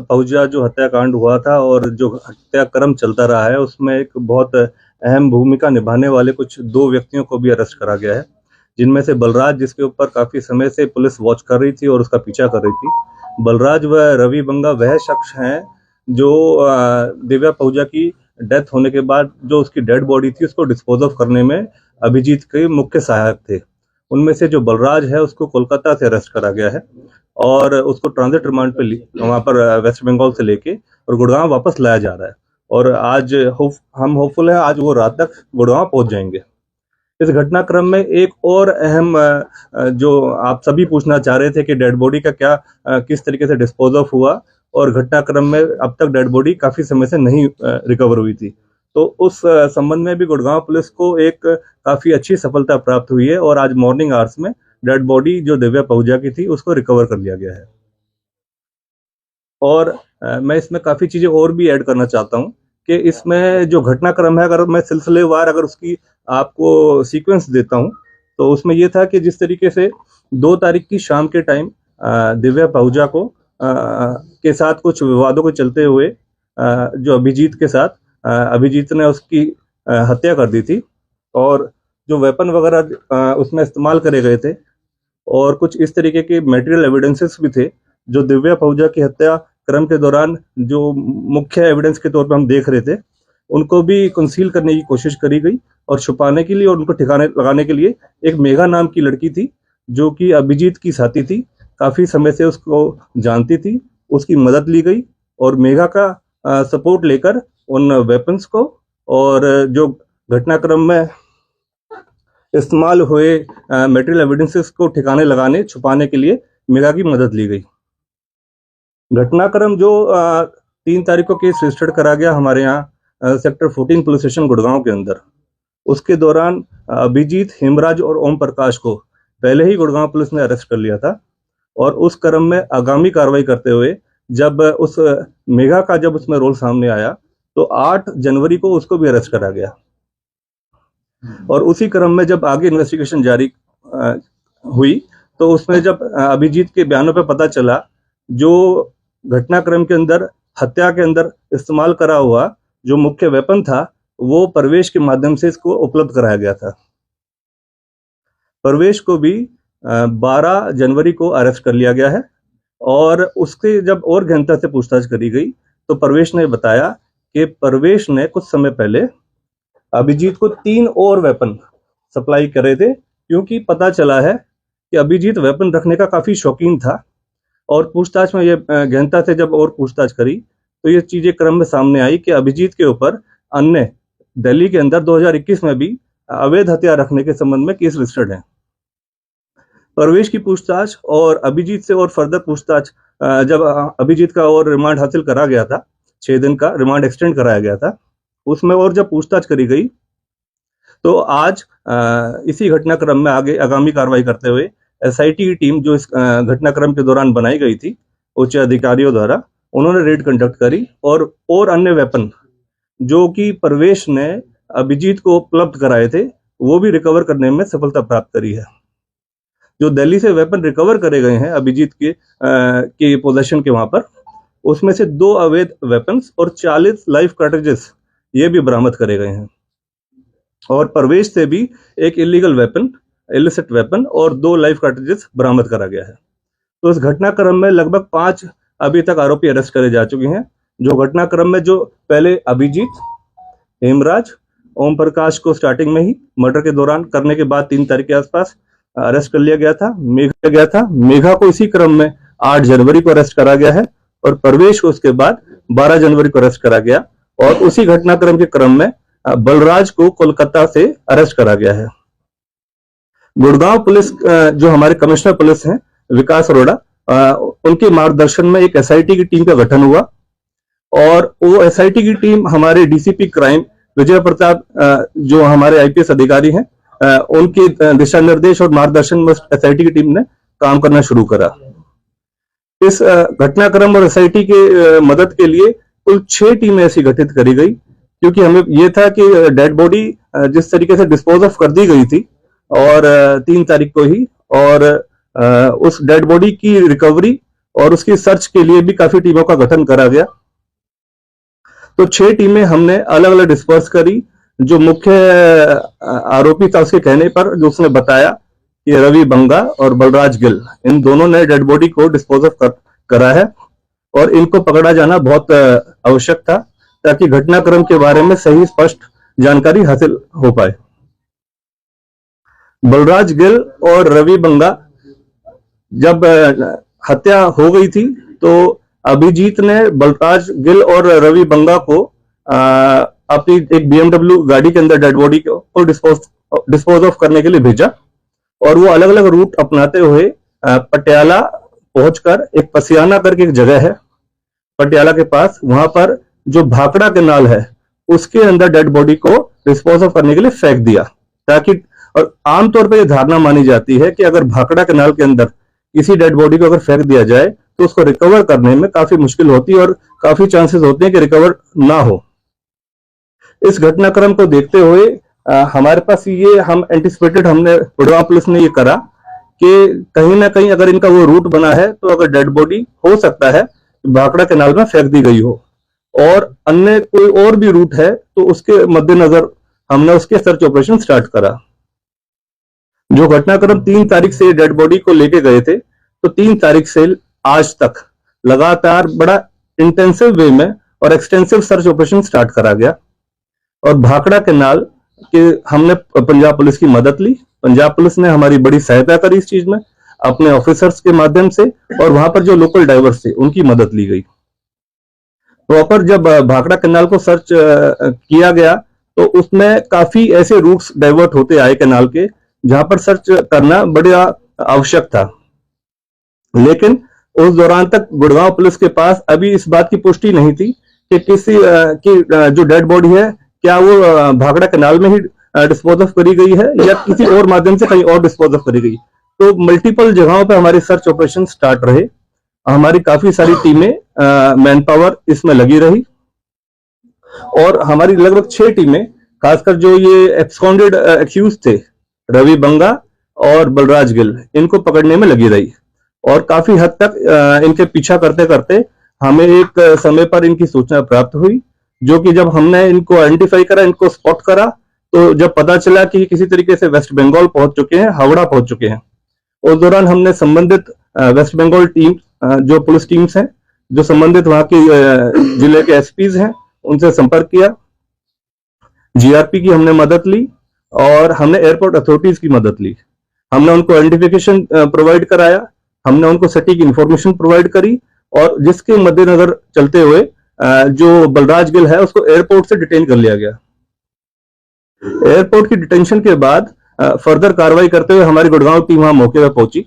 पहुजा जो हत्याकांड हुआ था और जो हत्याक्रम चलता रहा है, उसमें एक बहुत अहम भूमिका निभाने वाले कुछ 2 व्यक्तियों को भी अरेस्ट करा गया है, जिनमें से बलराज, जिसके ऊपर काफ़ी समय से पुलिस वॉच कर रही थी और उसका पीछा कर रही थी। बलराज व रवि बंगा वह शख्स हैं जो दिव्या पहुजा की डेथ होने के बाद जो उसकी डेड बॉडी थी उसको डिस्पोज ऑफ करने में अभिजीत के मुख्य सहायक थे। उनमें से जो बलराज है उसको कोलकाता से अरेस्ट करा गया है और उसको ट्रांजिट रिमांड पे वहाँ पर वेस्ट बंगाल से लेके और गुड़गांव वापस लाया जा रहा है। और आज हम होपफुल है आज वो रात तक गुड़गांव पहुंच जाएंगे। इस घटनाक्रम में एक और अहम जो आप सभी पूछना चाह रहे थे कि डेड बॉडी का क्या किस तरीके से डिस्पोज ऑफ हुआ, और घटनाक्रम में अब तक डेड बॉडी काफी समय से नहीं रिकवर हुई थी, तो उस संबंध में भी गुड़गांव पुलिस को एक काफी अच्छी सफलता प्राप्त हुई है और आज मॉर्निंग आवर्स में डेड बॉडी जो दिव्या पहुजा की थी उसको रिकवर कर लिया गया है। और मैं इसमें काफी चीजें और भी ऐड करना चाहता हूँ कि इसमें जो घटनाक्रम है, अगर मैं सिलसिलेवार अगर उसकी आपको सीक्वेंस देता हूँ तो उसमें यह था कि जिस तरीके से 2 तारीख की शाम के टाइम दिव्या पहुजा को के साथ कुछ विवादों के चलते हुए जो अभिजीत के साथ अभिजीत ने उसकी हत्या कर दी थी और जो वेपन वगैरह उसमें इस्तेमाल करे गए थे और कुछ इस तरीके के मटेरियल एविडेंसेस भी थे जो दिव्या पहुजा की हत्या क्रम के दौरान जो मुख्य एविडेंस के तौर पर हम देख रहे थे, उनको भी कंसील करने की कोशिश करी गई और छुपाने के लिए और उनको ठिकाने लगाने के लिए एक मेघा नाम की लड़की थी जो कि अभिजीत की साथी थी, काफी समय से उसको जानती थी, उसकी मदद ली गई और मेघा का सपोर्ट लेकर उन वेपन्स को और जो घटनाक्रम में इस्तेमाल हुए मटेरियल एविडेंसेस को ठिकाने लगाने छुपाने के लिए मेघा की मदद ली गई। घटनाक्रम जो 3 तारीख को केस रजिस्टर्ड करा गया हमारे यहाँ सेक्टर 14 पुलिस स्टेशन गुड़गांव के अंदर, उसके दौरान अभिजीत, हेमराज और ओम प्रकाश को पहले ही गुड़गांव पुलिस ने अरेस्ट कर लिया था और उस क्रम में आगामी कार्रवाई करते हुए जब उस मेघा का जब उसमें रोल सामने आया तो 8 जनवरी को उसको भी अरेस्ट करा गया और उसी क्रम में जब आगे इन्वेस्टिगेशन जारी हुई तो उसमें जब अभिजीत के बयानों पर पता चला जो घटनाक्रम के अंदर हत्या के अंदर इस्तेमाल करा हुआ जो मुख्य वेपन था वो परवेश के माध्यम से इसको उपलब्ध कराया गया था। परवेश को भी 12 जनवरी को अरेस्ट कर लिया गया है और उसके जब और गहनता से पूछताछ करी गई तो परवेश ने बताया कि परवेश ने कुछ समय पहले अभिजीत को 3 और वेपन सप्लाई करे थे, क्योंकि पता चला है कि अभिजीत वेपन रखने का काफी शौकीन था और पूछताछ में ये गहनता से जब और पूछताछ करी तो ये चीजें क्रम में सामने आई कि अभिजीत के ऊपर अन्य दिल्ली के अंदर 2021 में भी अवैध हथियार रखने के संबंध में केस रजिस्टर्ड है। परवेश की पूछताछ और अभिजीत से और फर्दर पूछताछ जब अभिजीत का और रिमांड हासिल करा गया था, 6 दिन का रिमांड एक्सटेंड कराया गया था, उसमें और जब पूछताछ करी गई तो आज इसी घटनाक्रम में आगे आगामी कार्रवाई करते हुए एसआईटी की टीम जो इस घटनाक्रम के दौरान बनाई गई थी उच्च अधिकारियों द्वारा, उन्होंने रेड कंडक्ट करी और अन्य वेपन जो कि परवेश ने अभिजीत को उपलब्ध कराए थे वो भी रिकवर करने में सफलता प्राप्त करी है। जो दिल्ली से वेपन रिकवर करे गए हैं अभिजीत के पोजेशन के वहां पर, उसमें से 2 अवैध वेपन्स और 40 लाइव कार्ट्रिजेस ये भी बरामद करे गए हैं और परवेश से भी एक इलीगल वेपन, इलिसिट वेपन और 2 लाइव कार्ट्रिजेस बरामद करा गया है। तो इस घटनाक्रम में लगभग 5 अभी तक आरोपी अरेस्ट करे जा चुके हैं। जो घटनाक्रम में जो पहले अभिजीत, हेमराज, ओम प्रकाश को स्टार्टिंग में ही मर्डर के दौरान करने के बाद 3 तारीख के आसपास अरेस्ट कर लिया गया था। मेघा को इसी क्रम में 8 जनवरी को अरेस्ट करा गया है और परवेश को उसके बाद 12 जनवरी को अरेस्ट करा गया और उसी घटनाक्रम के क्रम में बलराज को कोलकाता से अरेस्ट करा गया है। गुड़गांव पुलिस जो हमारे कमिश्नर पुलिस हैं विकास अरोड़ा, उनके मार्गदर्शन में एक एसआईटी की टीम का गठन हुआ और वो एसआईटी की टीम हमारे डीसीपी क्राइम विजय प्रताप जो हमारे आईपीएस अधिकारी हैं उनके दिशा निर्देश और मार्गदर्शन में एसआईटी की टीम ने काम करना शुरू करा। इस घटनाक्रम और एसआईटी के मदद के लिए कुल 6 टीमें ऐसी गठित करी गई, क्योंकि हमें यह था कि डेड बॉडी जिस तरीके से डिस्पोज ऑफ कर दी गई थी और 3 तारीख को ही, और उस डेड बॉडी की रिकवरी और उसकी सर्च के लिए भी काफी टीमों का गठन करा गया। तो 6 टीमें हमने अलग अलग डिस्पर्स करी। जो मुख्य आरोपी था उसके कहने पर जो उसने बताया कि रवि बंगा और बलराज गिल, इन दोनों ने डेड बॉडी को डिस्पोज ऑफ करा है और इनको पकड़ा जाना बहुत आवश्यक था ताकि घटनाक्रम के बारे में सही स्पष्ट जानकारी हासिल हो पाए। बलराज गिल और रवि बंगा जब हत्या हो गई थी तो अभिजीत ने बलराज गिल और रवि बंगा को अपनी एक BMW गाड़ी के अंदर डेड बॉडी को डिस्पोज ऑफ करने के लिए भेजा और वो अलग अलग रूट अपनाते हुए पटियाला पहुंचकर एक पसियाना करके एक जगह है पटियाला के पास, वहां पर जो भाखड़ा कैनाल है उसके अंदर डेड बॉडी को डिस्पोज ऑफ करने के लिए फेंक दिया ताकि, और आमतौर पर यह धारणा मानी जाती है कि अगर भाखड़ा कैनाल के अंदर किसी डेड बॉडी को अगर फेंक दिया जाए तो उसको रिकवर करने में काफी मुश्किल होती है और काफी चांसेस होते हैं कि रिकवर ना हो। इस घटनाक्रम को देखते हुए हमारे पास ये हम एंटिसिपेटेड, हमने गुड़गांव पुलिस ने ये करा कि कहीं ना कहीं अगर इनका वो रूट बना है तो अगर डेड बॉडी हो सकता है भाखड़ा कैनाल में फेंक दी गई हो और अन्य कोई और भी रूट है तो उसके मद्देनजर हमने उसके सर्च ऑपरेशन स्टार्ट करा। जो घटनाक्रम 3 तारीख से डेड बॉडी को लेके गए थे तो 3 तारीख से आज तक लगातार बड़ा इंटेंसिव वे में और एक्सटेंसिव सर्च ऑपरेशन स्टार्ट करा गया और भाखड़ा कैनाल के हमने पंजाब पुलिस की मदद ली। पंजाब पुलिस ने हमारी बड़ी सहायता करी इस चीज में अपने ऑफिसर्स के माध्यम से और वहां पर जो लोकल डाइवर्स थे उनकी मदद ली गई। प्रॉपर जब भाखड़ा कैनाल को सर्च किया गया तो उसमें काफी ऐसे रूट्स डाइवर्ट होते आए कैनाल के जहां पर सर्च करना बड़ा आवश्यक था, लेकिन उस दौरान तक गुड़गांव पुलिस के पास अभी इस बात की पुष्टि नहीं थी कि किसी की जो डेड बॉडी है क्या वो भाखड़ा कैनाल में ही डिस्पोज ऑफ करी गई है या किसी और माध्यम से कहीं और डिस्पोज ऑफ करी गई। तो मल्टीपल जगहों पे हमारी सर्च ऑपरेशन स्टार्ट रहे। हमारी काफी सारी टीमें मैन पावर इसमें लगी रही और हमारी लगभग 6 टीमें, खासकर जो ये एब्सकॉन्डेड एक्यूज थे रवि बंगा और बलराज गिल, इनको पकड़ने में लगी रही और काफी हद तक इनके पीछा करते करते हमें एक समय पर इनकी सूचना प्राप्त हुई, जो कि जब हमने इनको आइडेंटिफाई करा, इनको स्पॉट करा, तो जब पता चला कि किसी तरीके से वेस्ट बंगाल पहुंच चुके हैं, हावड़ा पहुंच चुके हैं, उस दौरान हमने संबंधित वेस्ट बंगाल टीम, जो पुलिस टीम्स हैं, जो संबंधित वहां की जिले के एसपीज हैं, उनसे संपर्क किया। जीआरपी की हमने मदद ली और हमने एयरपोर्ट अथॉरिटीज की मदद ली। हमने उनको आइडेंटिफिकेशन प्रोवाइड कराया, हमने उनको सटीक इंफॉर्मेशन प्रोवाइड करी और जिसके मद्देनजर चलते हुए जो बलराज गिल है उसको एयरपोर्ट से डिटेन कर लिया गया। एयरपोर्ट की डिटेंशन के बाद फर्दर कार्रवाई करते हुए हमारी गुड़गांव टीम वहां मौके पर पहुंची।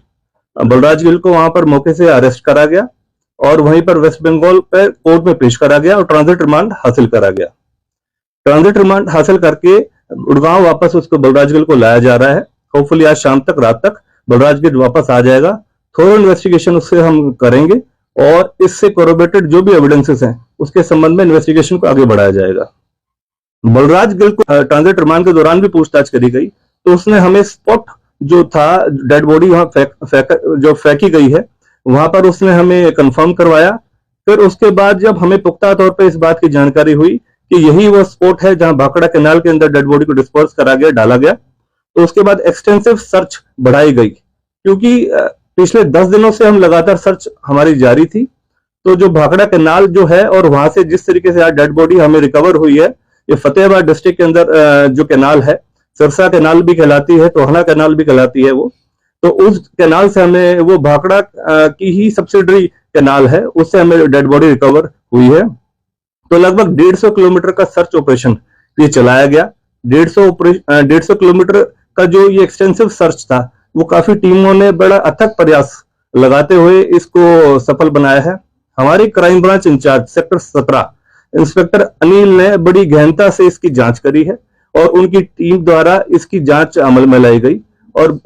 बलराज गिल को वहां पर मौके से अरेस्ट करा गया और वहीं पर वेस्ट बंगाल पे कोर्ट में पेश करा गया और ट्रांजिट रिमांड हासिल करा गया। ट्रांजिट रिमांड हासिल करके गुड़गांव वापस उसको बलराज गिल को लाया जा रहा है। होपफुली आज शाम तक, रात तक बलराज गिल वापस आ जाएगा। थोड़ा इन्वेस्टिगेशन उससे हम करेंगे और इससे कोरोबोरेटेड जो भी एविडेंसेस हैं उसके संबंध में इन्वेस्टिगेशन को आगे बढ़ाया जाएगा। बलराज गिल को ट्रांजिट रिमांड के दौरान भी पूछताछ करी गई तो उसने हमें स्पॉट जो था डेड बॉडी वहां जो फेंकी गई है वहां पर उसने हमें कंफर्म करवाया। फिर उसके बाद जब हमें पुख्ता तौर पे इस बात की जानकारी हुई कि यही वो स्पॉट है जहां भाखड़ा कैनाल के अंदर डेड बॉडी को डिस्पोज करा गया, डाला गया, तो उसके बाद एक्सटेंसिव सर्च बढ़ाई गई क्योंकि पिछले 10 दिनों से हम लगातार सर्च हमारी जारी थी। तो जो भाखड़ा कैनाल जो है और वहां से जिस तरीके से आज डेड बॉडी हमें रिकवर हुई है, ये फतेहाबाद डिस्ट्रिक्ट के अंदर जो कैनाल है, सिरसा कैनाल भी कहलाती है, टोहना कैनाल भी कहलाती है वो, तो उस कैनाल से हमें, वो भाखड़ा की ही सब्सिडरी कैनाल है, उससे हमें डेड बॉडी रिकवर हुई है। तो लगभग 150 किलोमीटर का सर्च ऑपरेशन ये चलाया गया। 150 किलोमीटर का जो ये एक्सटेंसिव सर्च था वो काफी टीमों ने बड़ा अथक प्रयास लगाते हुए इसको सफल बनाया है। हमारी crime branch incharge sector 17 inspector Anil ने बड़ी गहनता से इसकी जांच करी है और उनकी टीम द्वारा इसकी जांच अमल में लाई गई और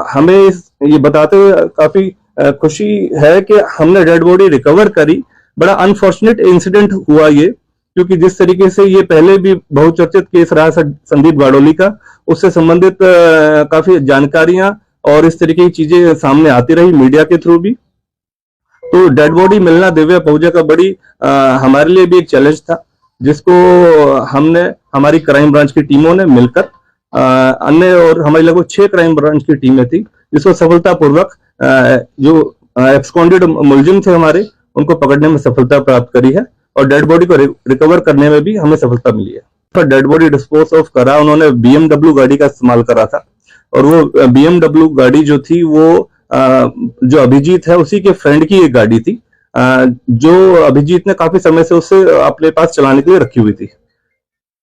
हमें ये बताते हुए काफी खुशी है कि हमने डेड बॉडी रिकवर करी। बड़ा अनफॉर्चुनेट इंसिडेंट हुआ ये, क्योंकि जिस तरीके से ये पहले भी बहुचर्चित केस रहा संदीप गाड़ोली का, उससे संबंधित काफी जानकारियां और इस तरीके की चीजें सामने आती रही मीडिया के थ्रू भी। तो डेड बॉडी मिलना दिव्या पहुजा का बड़ी हमारे लिए भी एक चैलेंज था, जिसको हमने हमारी क्राइम ब्रांच की टीमों ने मिलकर अन्य और हमारी लगभग 6 क्राइम ब्रांच की टीमें थी, जिसको सफलतापूर्वक जो एब्सकॉन्डेड मुलजिम थे हमारे, उनको पकड़ने में सफलता प्राप्त करी है और डेड बॉडी को रिकवर करने में भी हमें सफलता मिली है। तो डेड बॉडी डिस्पोज ऑफ करा, उन्होंने BMW गाड़ी का इस्तेमाल करा था और वो BMW गाड़ी जो थी वो जो अभिजीत है उसी के फ्रेंड की एक गाड़ी थी, जो अभिजीत ने काफी समय से उससे अपने पास चलाने के लिए रखी हुई थी।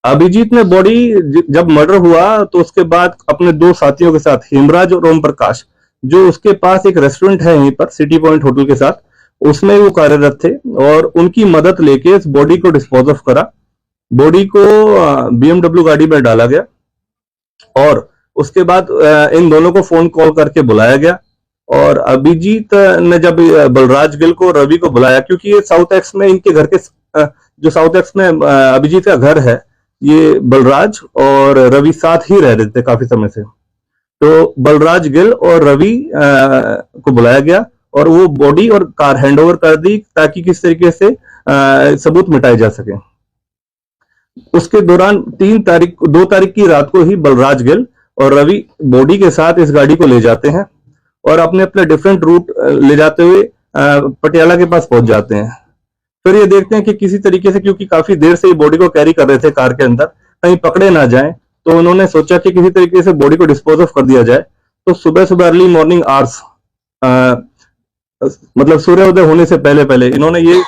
अभिजीत ने बॉडी जब मर्डर हुआ तो उसके बाद अपने 2 साथियों के साथ, हेमराज और ओम प्रकाश, जो उसके पास एक रेस्टोरेंट है यहीं पर सिटी पॉइंट होटल के साथ, उसमें वो कार्यरत थे और उनकी मदद लेके इस बॉडी को डिस्पोज ऑफ करा। बॉडी को BMW गाड़ी में डाला गया और उसके बाद इन दोनों को फोन कॉल करके बुलाया गया और अभिजीत ने जब बलराज गिल को, रवि को बुलाया, क्योंकि ये साउथ एक्स में इनके घर के जो साउथ एक्स में अभिजीत का घर है, ये बलराज और रवि साथ ही रह रहे थे काफी समय से। तो बलराज गिल और रवि को बुलाया गया और वो बॉडी और कार हैंडओवर कर दी ताकि किस तरीके से सबूत मिटाए जा सके। उसके दौरान 2 तारीख की रात को ही बलराज गिल और रवि बॉडी के साथ इस गाड़ी को ले जाते हैं और अपने अपने डिफरेंट रूट ले जाते हुए पटियाला के पास पहुंच जाते हैं। फिर ये देखते हैं कि किसी तरीके से, क्योंकि काफी देर से ये बॉडी को कैरी कर रहे थे कार के अंदर, कहीं पकड़े ना जाएं, तो उन्होंने सोचा कि किसी तरीके से बॉडी को डिस्पोज ऑफ कर दिया जाए। तो सुबह सुबह अर्ली मॉर्निंग आवर्स, मतलब सूर्योदय होने से पहले पहले इन्होंने ये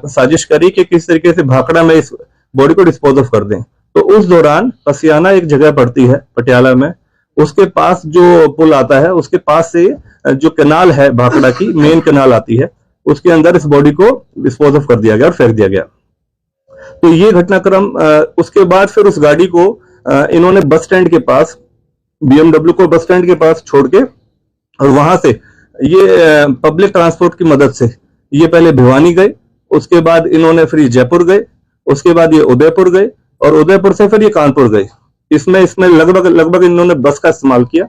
साजिश करी कि किस तरीके से भाखड़ा में इस बॉडी को डिस्पोज ऑफ कर दें। तो उस दौरान पसियाना एक जगह पड़ती है पटियाला में, उसके पास जो पुल आता है, उसके पास से जो कैनाल है भाखड़ा की, मेन कैनाल आती है, उसके अंदर इस बॉडी को डिस्पोज ऑफ कर दिया गया और फेंक दिया गया। तो ये घटनाक्रम, उसके बाद फिर उस गाड़ी को इन्होंने बस स्टैंड के पास, BMW को बस स्टैंड के पास छोड़ के, और वहां से ये पब्लिक ट्रांसपोर्ट की मदद से ये पहले भिवानी गए, उसके बाद इन्होंने फिर जयपुर गए, उसके बाद ये उदयपुर गए और उदयपुर से फिर ये कानपुर गए। इसमें लगभग इन्होंने बस का इस्तेमाल किया।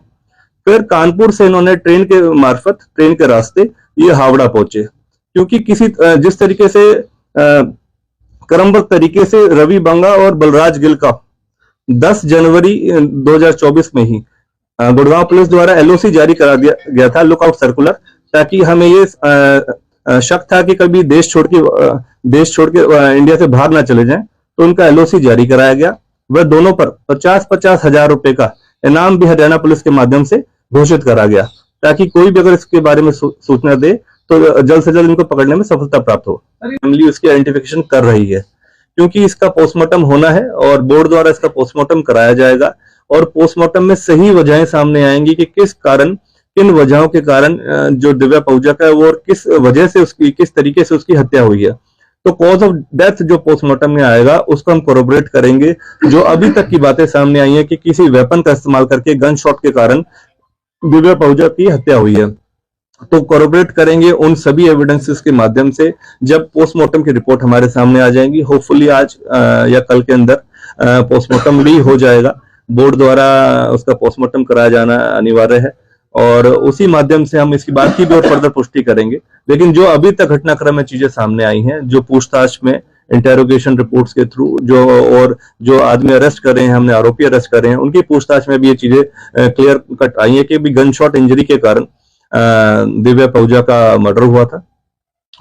फिर कानपुर से इन्होंने ट्रेन के मार्फत, ट्रेन के रास्ते ये हावड़ा पहुंचे, क्योंकि जिस तरीके से क्रमबद्ध तरीके से रवि बंगा और बलराज गिल का 10 जनवरी 2024 में ही गुड़गांव पुलिस द्वारा LOC जारी करा दिया गया था, लुकआउट सर्कुलर, ताकि हमें ये शक था कि कभी देश छोड़ के इंडिया से बाहर ना चले जाएं, तो उनका LOC जारी कराया गया। वह दोनों पर 50-50 हजार रुपए का इनाम भी हरियाणा पुलिस के माध्यम से घोषित करा गया, ताकि कोई भी अगर इसके बारे में सूचना दे तो जल्द से जल्द इनको पकड़ने में सफलता प्राप्त हो। फैमिली उसकी आइडेंटिफिकेशन कर रही है, क्योंकि इसका पोस्टमार्टम होना है और बोर्ड द्वारा इसका पोस्टमार्टम कराया जाएगा और पोस्टमार्टम में सही वजहें सामने आएंगी कि किन वजहों के कारण जो दिव्या पहुजा का है वो और किस वजह से किस तरीके से उसकी हत्या हुई है। तो कॉज ऑफ डेथ जो पोस्टमार्टम में आएगा उसको हम कोरोबरेट करेंगे। जो अभी तक की बातें सामने आई है कि किसी वेपन का इस्तेमाल करके, गन शॉट के कारण दिव्या पहुजा की हत्या हुई है, तो कोरोबरेट करेंगे उन सभी एविडेंसेस के माध्यम से। जब पोस्टमार्टम की रिपोर्ट हमारे सामने आ जाएंगी, होपफुली आज या कल के अंदर पोस्टमार्टम भी हो जाएगा, बोर्ड द्वारा उसका पोस्टमार्टम कराया जाना अनिवार्य है और उसी माध्यम से हम इसकी बात की भी और फर्दर पुष्टि करेंगे। लेकिन जो अभी तक घटनाक्रम में चीजें सामने आई हैं, जो पूछताछ में इंटेरोगेशन रिपोर्ट्स के थ्रू जो आदमी अरेस्ट कर रहे हैं, हमने आरोपी अरेस्ट कर रहे हैं, उनकी पूछताछ में भी ये चीजें क्लियर कट आई है कि भी गन शॉट इंजरी के कारण दिव्या पहुजा का मर्डर हुआ था।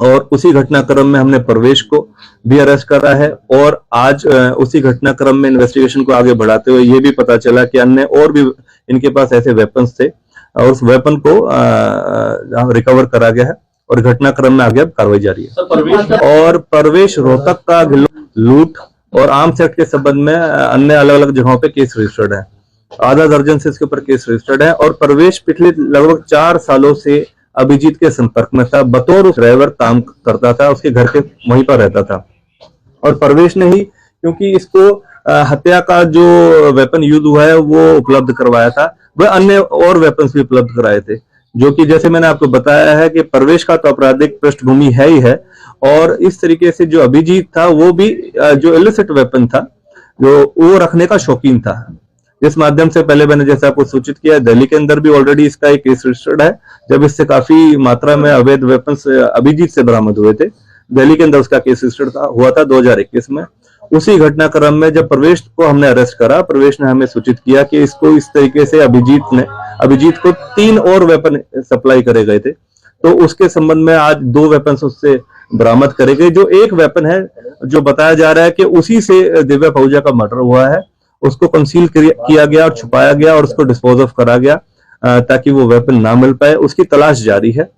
और उसी घटनाक्रम में हमने परवेश को भी अरेस्ट करा है और आज उसी घटनाक्रम में इन्वेस्टिगेशन को आगे बढ़ाते हुए ये भी पता चला कि अन्य और भी इनके पास ऐसे वेपन्स थे और उस वेपन को रिकवर करा गया है और घटनाक्रम में आगे अब कार्रवाई जारी है। और परवेश रोहतक का लूट और आर्म्स एक्ट के संबंध में अन्य अलग अलग जगहों पे केस रजिस्टर्ड है, आधा दर्जन से इसके ऊपर केस रजिस्टर्ड है। और परवेश पिछले लगभग 4 सालों से अभिजीत के संपर्क में था, बतौर ड्राइवर काम करता था, उसके घर के वहीं पर रहता था और परवेश ने ही, क्योंकि इसको हत्या का जो वेपन यूज हुआ है वो उपलब्ध करवाया था, वह अन्य और वेपन्स भी उपलब्ध कराए थे, जो कि जैसे मैंने आपको बताया है कि परवेश का तो आपराधिक पृष्ठभूमि है ही है और इस तरीके से जो अभिजीत था वो भी जो इलिसिट वेपन था जो वो रखने का शौकीन था। जिस माध्यम से पहले मैंने जैसे आपको सूचित किया, दिल्ली के अंदर भी ऑलरेडी इसका एक केस रजिस्टर्ड है, जब इससे काफी मात्रा में अवैध वेपन्स अभिजीत से बरामद हुए थे। दिल्ली के अंदर उसका केस रजिस्टर्ड हुआ था 2021 में। उसी घटनाक्रम में जब प्रवेश को हमने अरेस्ट करा, प्रवेश ने हमें सूचित किया कि इसको इस तरीके से अभिजीत को 3 और वेपन सप्लाई करे गए थे। तो उसके संबंध में आज 2 वेपन्स उससे बरामद करे गए। जो एक वेपन है, जो बताया जा रहा है कि उसी से दिव्या पहुजा का मर्डर हुआ है, उसको कंसील किया गया और छुपाया गया और उसको डिस्पोज ऑफ करा गया ताकि वो वेपन ना मिल पाए। उसकी तलाश जारी है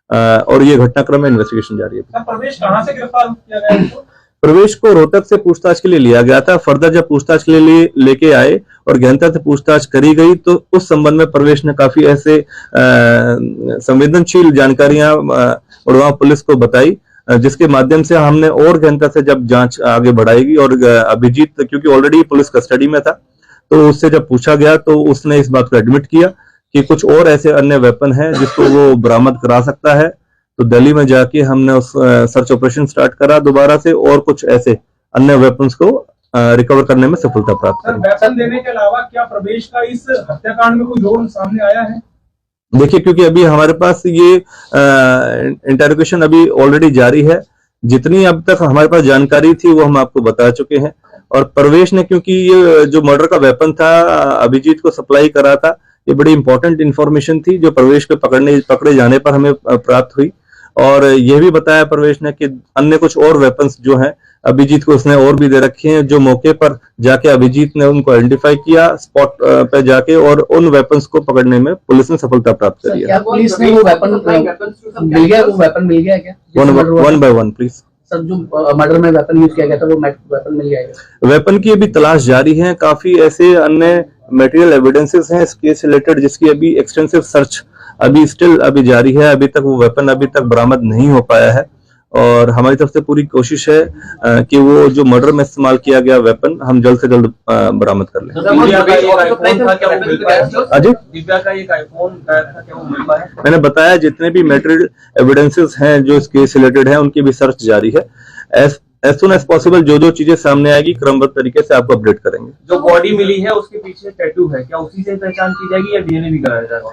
और ये घटनाक्रम में इन्वेस्टिगेशन जारी है। प्रवेश कहां से गिरफ्तार किया गया? प्रवेश को रोहतक से पूछताछ के लिए लिया गया था। फर्दर जब पूछताछ के लिए लेके आए और गहनता से पूछताछ करी गई तो उस संबंध में प्रवेश ने काफी ऐसे संवेदनशील जानकारियां उड़वा पुलिस को बताई, जिसके माध्यम से हमने और गहनता से जब जांच आगे बढ़ाएगी। और अभिजीत क्योंकि ऑलरेडी पुलिस कस्टडी में था, तो उससे जब पूछा गया तो उसने इस बात को एडमिट किया कि कुछ और ऐसे अन्य वेपन हैं जिसको वो बरामद करा सकता है। तो दिल्ली में जाके हमने उस सर्च ऑपरेशन स्टार्ट करा दोबारा से और कुछ ऐसे अन्य वेपन्स को रिकवर करने में सफलता प्राप्त करी। वेपन देने के अलावा क्या प्रवेश का इस हत्याकांड में कोई रोल सामने आया है? देखिए, क्योंकि अभी हमारे पास ये इंटरोगेशन अभी ऑलरेडी जारी है। जितनी अब तक हमारे पास जानकारी थी वो हम आपको बता चुके हैं। और प्रवेश ने, क्योंकि ये जो मर्डर का वेपन था अभिजीत को सप्लाई करा था, ये बड़ी इंपॉर्टेंट इंफॉर्मेशन थी जो प्रवेश के पकड़े जाने पर हमें प्राप्त हुई। और यह भी बताया प्रवेश ने कि अन्य कुछ और वेपन्स जो हैं अभिजीत को उसने और भी दे रखे हैं, जो मौके पर जाके अभिजीत ने उनको आइडेंटिफाई किया स्पॉट पे जाके, और उन वेपन्स को पकड़ने में पुलिस ने सफलता प्राप्त करी है। क्या पुलिस ने वो वेपन मिल गया? वो वेपन मिल गया क्या? One by one please. Sir, जो मर्डर में वेपन यूज किया गया था वो वेपन मिल जाएगा? वेपन की अभी तलाश जारी है। काफी ऐसे अन्य मटेरियल एविडेंसेस हैं इस केस से रिलेटेड जिसकी अभी एक्सटेंसिव सर्च अभी जारी है। अभी तक वो वेपन अभी तक बरामद नहीं हो पाया है और हमारी तरफ से पूरी कोशिश है कि वो जो मर्डर में इस्तेमाल किया गया वेपन हम जल्द से जल्द बरामद कर लें। दिव्या का एक आईफोन था, क्या वो मिल पाया? मैंने बताया जितने भी मटेरियल एविडेंसेस हैं जो इस केस से रिलेटेड हैं उनकी भी सर्च जारी है। एज सुन एज पॉसिबल जो चीजें सामने आएगी क्रमबद्ध तरीके से आपको अपडेट करेंगे। जो बॉडी मिली है उसके पीछे टैटू है, क्या उसी से पहचान की जाएगी या डीएनए भी कराया जाएगा?